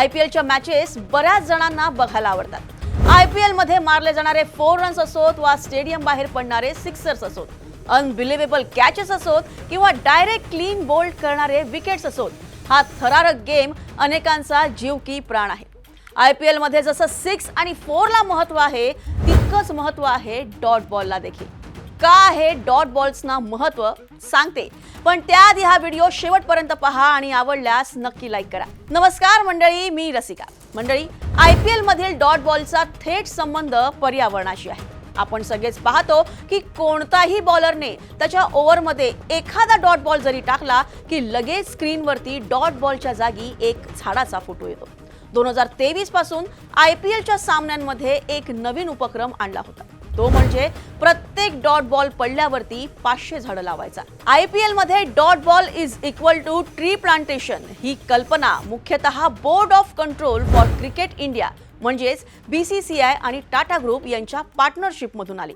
IPLच्या matches बऱ्याच जणांना बघायला आवडतात। IPL मध्ये मारले जाणारे 4 रन्स असोत वा स्टेडियम बाहेर पडणारे सिक्सर्स असोत, अनबिलिव्हेबल कॅचेस असोत किंवा डायरेक्ट क्लीन बोल्ड करणारे विकेट्स असोत, हा थरारक गेम अनेकांचा जीव की प्राण आहे। IPL मध्ये जसं 6 आणि 4 ला महत्त्व आहे, तितकंच महत्त्व आहे डॉट बॉलला देखील। का आहे डॉट बॉल्सना महत्त्व सांगते, पण त्याआधी हा व्हिडिओ शेवटपर्यंत पहा आणि आवडल्यास नक्की लाईक करा। नमस्कार मंडळी, मी रसिका। मंडळी, IPL मधील डॉट बॉलचा थेट संबंध पर्यावरणाशी आहे। आपण सगळेच पाहतो की कोणताही बॉलरने त्याच्या ओव्हरमध्ये एखादा डॉट बॉल जरी टाकला की लगेच स्क्रीनवरती डॉट बॉलच्या जागी एक झाडाचा फोटो येतो। 2023 पासून IPLच्या सामन्यांमध्ये एक नवीन उपक्रम आणला होता, तो म्हणजे प्रत्येक डॉट बॉल पडल्यावरती 500 झाडं लावायचा। IPL मध्ये dot ball is equal to tree plantation ही कल्पना मुख्यतः board of control for cricket India म्हणजेच BCCI आणि टाटा ग्रुप यांच्या पार्टनरशिप मधून आली।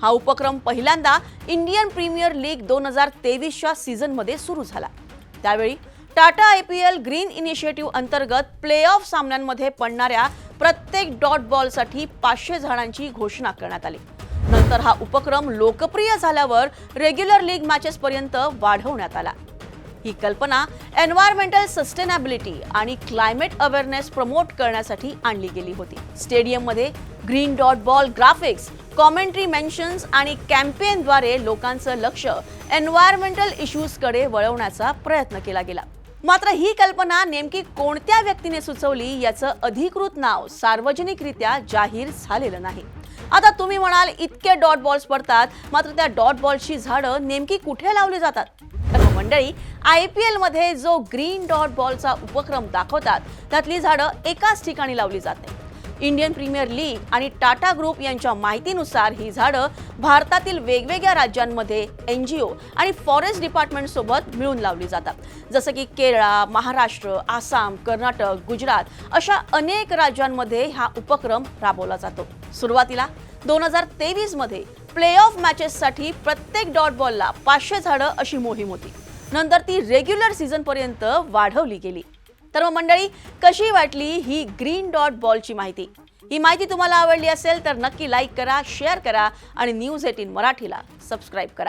हा उपक्रम पहिल्यांदा इंडियन प्रीमियर लीग 2023च्या सीझन मध्ये सुरू झाला। त्यावेळी टाटा IPL ग्रीन इनिशिएटिव्ह अंतर्गत प्लेऑफ सामन्यांमध्ये पडणाऱ्या प्रत्येक डॉट बॉलसाठी 500 झाडांची घोषणा करण्यात आली। नंतर हा उपक्रम लोकप्रिय झाल्यावर रेग्युलर लीग मॅचेस पर्यंत वाढवण्यात आला। ही कल्पना एन्व्हायरमेंटल सस्टेनेबिलिटी आणि क्लायमेट अवेअरनेस प्रमोट करण्यासाठी आणली गेली होती। स्टेडियममध्ये green dot ball graphics, commentary mentions आणि कॅम्पेनद्वारे लोकांचं लक्ष एन्व्हायरमेंटल इश्यूजकडे वळवण्याचा प्रयत्न केला गेला। मात्र ही कल्पना नेमकी कोणत्या व्यक्तीने सुचवली याचं अधिकृत नाव सार्वजनिकरित्या जाहीर झालेलं नाही। आता तुम्ही म्हणाल, इतके डॉट बॉल्स पडतात, मात्र त्या डॉट बॉल्सची झाडं नेमकी कुठे लावली जातात? तर मंडळी, IPL मध्ये जो ग्रीन डॉट बॉलचा उपक्रम दाखवतात त्यातली झाडं एकाच ठिकाणी लावली जाते। इंडियन प्रीमियर लीग आणि टाटा ग्रुप यांच्या माहितीनुसार ही झाडं भारतातील वेगवेगळ्या राज्यांमध्ये NGO आणि फॉरेस्ट डिपार्टमेंट सोबत मिळून लावली जातात, जसं की केरळ, महाराष्ट्र, आसाम, कर्नाटक, गुजरात अशा अनेक राज्यांमध्ये हा उपक्रम राबवला जातो। सुरुवातीला 2023 मध्ये प्लेऑफ मॅचेससाठी प्रत्येक डॉट बॉलला 500 झाडं अशी मोहीम होती। नंतर ती रेग्युलर सीझन पर्यंत वाढवली गेली। तर मंडळी, कशी वाटली ही ग्रीन डॉट बॉलची माहिती? ही माहिती तुम्हाला आवडली असेल तर नक्की लाईक करा, शेअर करा आणि न्यूज 18 मराठीला सबस्क्राईब करा।